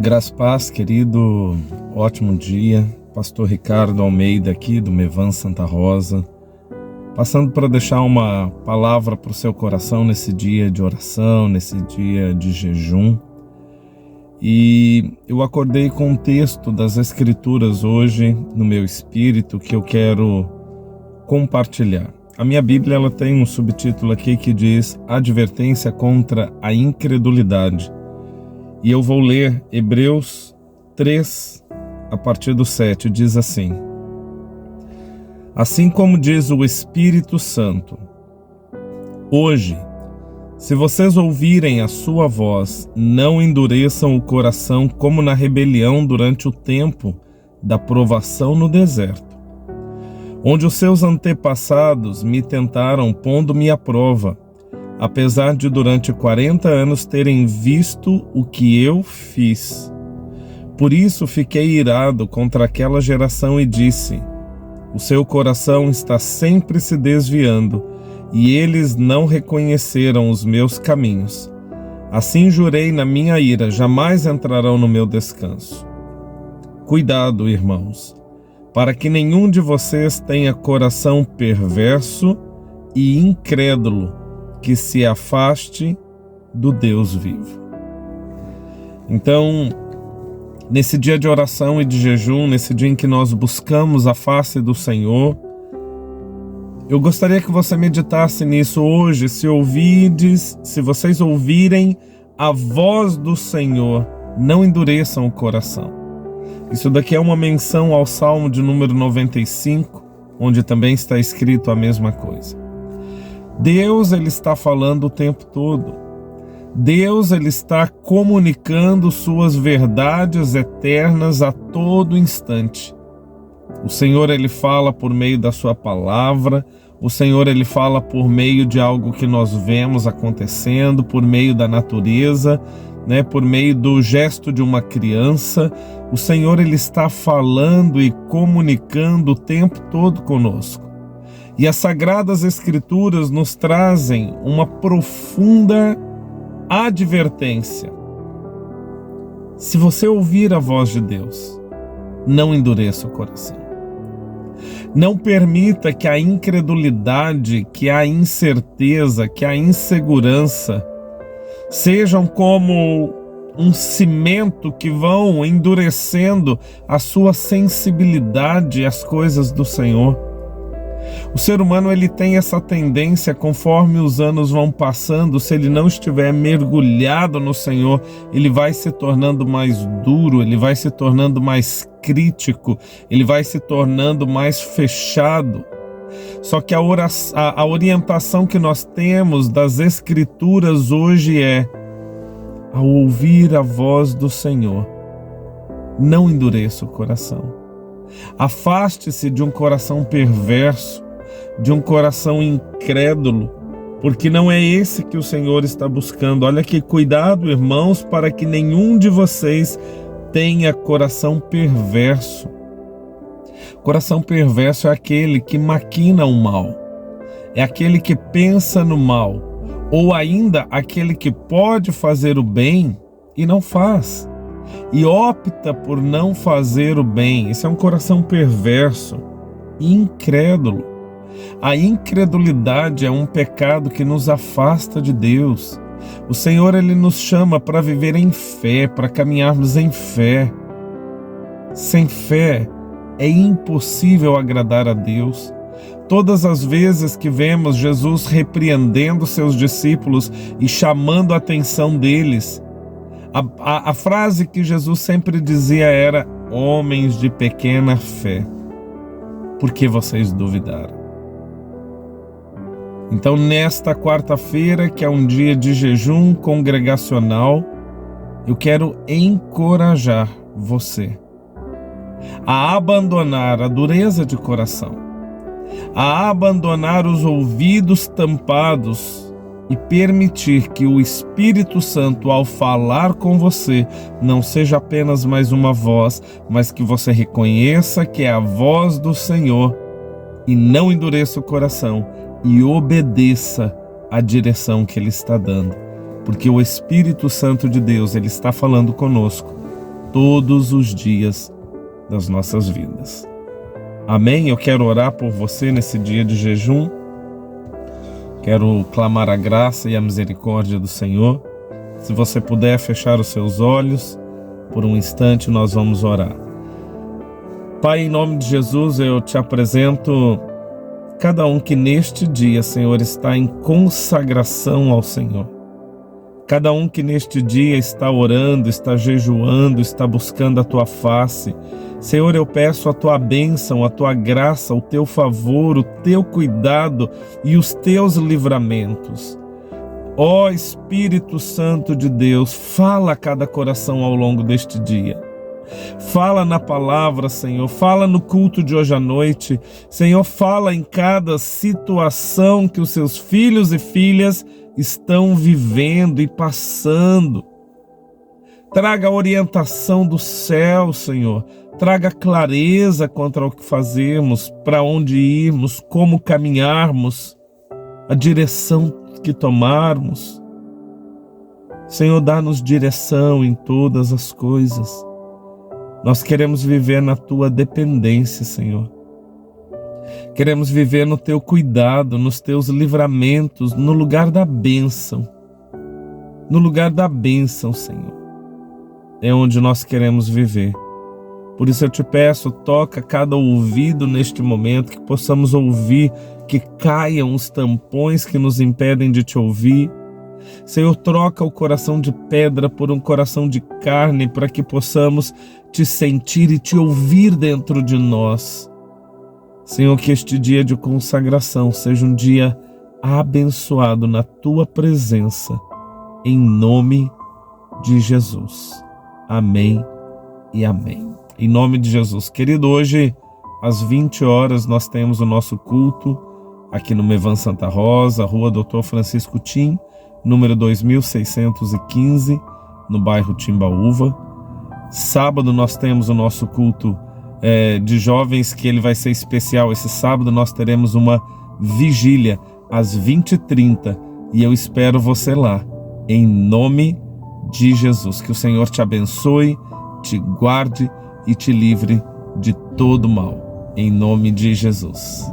Graça e paz, querido, ótimo dia. Pastor Ricardo Almeida aqui do Mevan Santa Rosa, passando para deixar uma palavra para o seu coração nesse dia de oração, nesse dia de jejum. E eu acordei com um texto das Escrituras hoje no meu espírito que eu quero compartilhar. A minha Bíblia ela tem um subtítulo aqui que diz Advertência contra a incredulidade. E eu vou ler Hebreus 3, a partir do 7, diz assim: Assim como diz o Espírito Santo, hoje, se vocês ouvirem a sua voz, não endureçam o coração como na rebelião durante o tempo da provação no deserto, onde os seus antepassados me tentaram pondo-me à prova, apesar de durante 40 anos terem visto o que eu fiz. Por isso fiquei irado contra aquela geração e disse: o seu coração está sempre se desviando, e eles não reconheceram os meus caminhos. Assim jurei na minha ira, jamais entrarão no meu descanso. Cuidado, irmãos, para que nenhum de vocês tenha coração perverso e incrédulo, que se afaste do Deus vivo. Então, nesse dia de oração e de jejum, nesse dia em que nós buscamos a face do Senhor, eu gostaria que você meditasse nisso hoje. Se vocês ouvirem a voz do Senhor, não endureçam o coração. Isso daqui é uma menção ao Salmo de número 95, onde também está escrito a mesma coisa. Deus, ele está falando o tempo todo. Deus, ele está comunicando suas verdades eternas a todo instante. O Senhor, ele fala por meio da sua palavra. O Senhor, ele fala por meio de algo que nós vemos acontecendo, por meio da natureza, por meio do gesto de uma criança. O Senhor, ele está falando e comunicando o tempo todo conosco. E as Sagradas Escrituras nos trazem uma profunda advertência. Se você ouvir a voz de Deus, não endureça o coração. Não permita que a incredulidade, que a incerteza, que a insegurança sejam como um cimento que vão endurecendo a sua sensibilidade às coisas do Senhor. O ser humano ele tem essa tendência, conforme os anos vão passando, se ele não estiver mergulhado no Senhor, ele vai se tornando mais duro, ele vai se tornando mais crítico, ele vai se tornando mais fechado. Só que a orientação que nós temos das Escrituras hoje é: ao ouvir a voz do Senhor, não endureça o coração. Afaste-se de um coração perverso, de um coração incrédulo, porque não é esse que o Senhor está buscando. Olha aqui, cuidado, irmãos, para que nenhum de vocês tenha coração perverso. Coração perverso é aquele que maquina o mal, é aquele que pensa no mal, ou ainda aquele que pode fazer o bem e não faz, e opta por não fazer o bem. Esse é um coração perverso e incrédulo. A incredulidade é um pecado que nos afasta de Deus. O Senhor, ele nos chama para viver em fé, para caminharmos em fé. Sem fé é impossível agradar a Deus. Todas as vezes que vemos Jesus repreendendo seus discípulos e chamando a atenção deles, a frase que Jesus sempre dizia era: homens de pequena fé, por que vocês duvidaram? Então, nesta quarta-feira, que é um dia de jejum congregacional, eu quero encorajar você a abandonar a dureza de coração, a abandonar os ouvidos tampados e permitir que o Espírito Santo, ao falar com você, não seja apenas mais uma voz, mas que você reconheça que é a voz do Senhor e não endureça o coração e obedeça à direção que Ele está dando. Porque o Espírito Santo de Deus, Ele está falando conosco todos os dias das nossas vidas. Amém? Eu quero orar por você nesse dia de jejum. Quero clamar a graça e a misericórdia do Senhor. Se você puder fechar os seus olhos, por um instante nós vamos orar. Pai, em nome de Jesus, eu te apresento cada um que neste dia, Senhor, está em consagração ao Senhor. Cada um que neste dia está orando, está jejuando, está buscando a Tua face. Senhor, eu peço a Tua bênção, a Tua graça, o Teu favor, o Teu cuidado e os Teus livramentos. Ó Espírito Santo de Deus, fala a cada coração ao longo deste dia. Fala na palavra, Senhor, fala no culto de hoje à noite. Senhor, fala em cada situação que os seus filhos e filhas estão vivendo e passando. Traga a orientação do céu, Senhor. Traga clareza quanto ao que fazemos, para onde irmos, como caminharmos, a direção que tomarmos. Senhor, dá-nos direção em todas as coisas. Nós queremos viver na Tua dependência, Senhor. Queremos viver no Teu cuidado, nos Teus livramentos, no lugar da bênção. No lugar da bênção, Senhor. É onde nós queremos viver. Por isso eu te peço, toca cada ouvido neste momento, que possamos ouvir, que caiam os tampões que nos impedem de te ouvir. Senhor, troca o coração de pedra por um coração de carne, para que possamos te sentir e te ouvir dentro de nós. Senhor, que este dia de consagração seja um dia abençoado na Tua presença, em nome de Jesus. Amém e amém. Em nome de Jesus. Querido, hoje às 20 horas nós temos o nosso culto aqui no Mevan Santa Rosa, Rua Doutor Francisco Tim, número 2615, no bairro Timbaúva. Sábado nós temos o nosso culto de jovens, que ele vai ser especial. Esse sábado nós teremos uma vigília às 20h30 e eu espero você lá, em nome de Jesus. Que o Senhor te abençoe, te guarde e te livre de todo mal, em nome de Jesus.